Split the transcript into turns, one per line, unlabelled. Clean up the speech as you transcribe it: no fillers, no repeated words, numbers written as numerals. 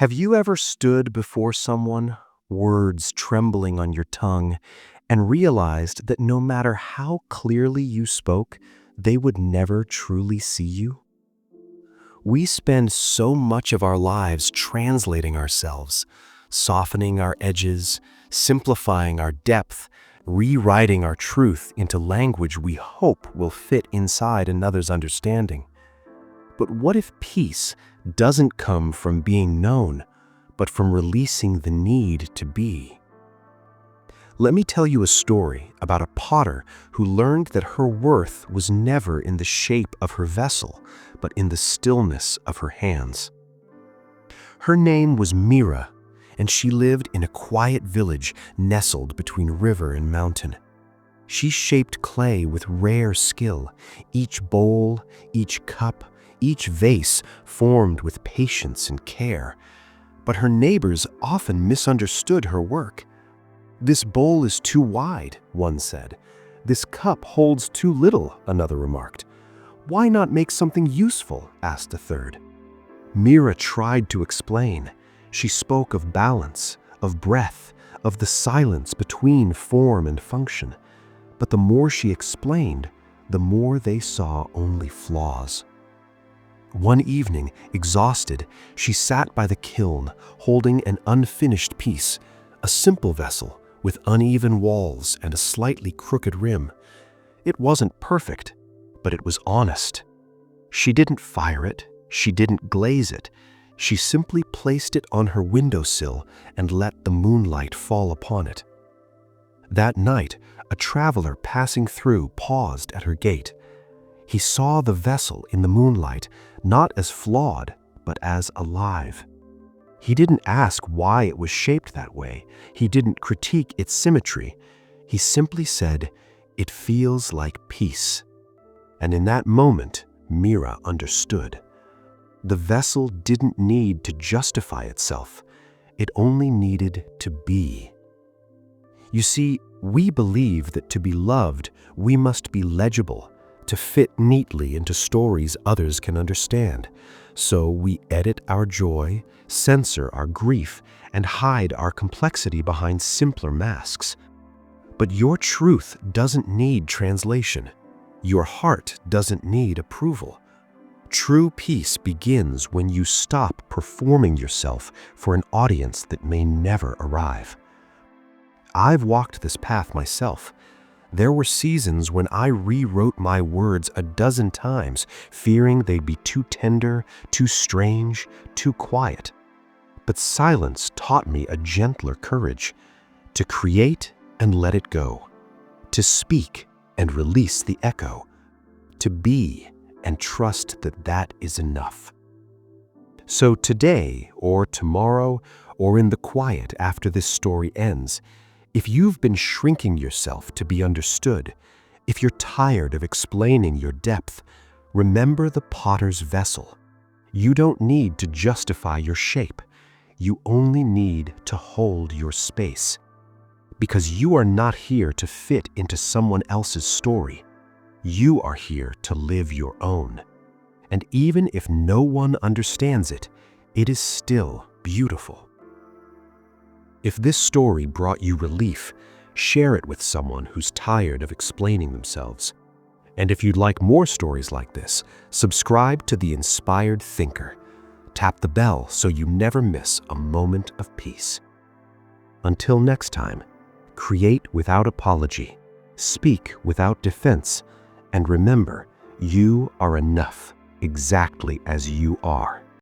Have you ever stood before someone, words trembling on your tongue, and realized that no matter how clearly you spoke, they would never truly see you? We spend so much of our lives translating ourselves, softening our edges, simplifying our depth, rewriting our truth into language we hope will fit inside another's understanding. But what if peace doesn't come from being known, but from releasing the need to be? Let me tell you a story about a potter who learned that her worth was never in the shape of her vessel, but in the stillness of her hands. Her name was Mira, and she lived in a quiet village nestled between river and mountain. She shaped clay with rare skill, each bowl, each cup, each vase formed with patience and care. But her neighbors often misunderstood her work. "This bowl is too wide," one said. "This cup holds too little," another remarked. "Why not make something useful?" asked a third. Mira tried to explain. She spoke of balance, of breath, of the silence between form and function. But the more she explained, the more they saw only flaws. One evening, exhausted, she sat by the kiln, holding an unfinished piece, a simple vessel with uneven walls and a slightly crooked rim. It wasn't perfect, but it was honest. She didn't fire it, she didn't glaze it. She simply placed it on her windowsill and let the moonlight fall upon it. That night, a traveler passing through paused at her gate. He saw the vessel in the moonlight not as flawed, but as alive. He didn't ask why it was shaped that way. He didn't critique its symmetry. He simply said, "It feels like peace." And in that moment, Mira understood. The vessel didn't need to justify itself. It only needed to be. You see, we believe that to be loved, we must be legible, to fit neatly into stories others can understand. So we edit our joy, censor our grief, and hide our complexity behind simpler masks. But your truth doesn't need translation. Your heart doesn't need approval. True peace begins when you stop performing yourself for an audience that may never arrive. I've walked this path myself. There were seasons when I rewrote my words a dozen times, fearing they'd be too tender, too strange, too quiet. But silence taught me a gentler courage, to create and let it go, to speak and release the echo, to be and trust that that is enough. So today, or tomorrow, or in the quiet after this story ends, if you've been shrinking yourself to be understood, if you're tired of explaining your depth, remember the potter's vessel. You don't need to justify your shape. You only need to hold your space. Because you are not here to fit into someone else's story. You are here to live your own. And even if no one understands it, it is still beautiful. If this story brought you relief, share it with someone who's tired of explaining themselves. And if you'd like more stories like this, subscribe to The Inspired Thinker. Tap the bell so you never miss a moment of peace. Until next time, create without apology, speak without defense, and remember, you are enough exactly as you are.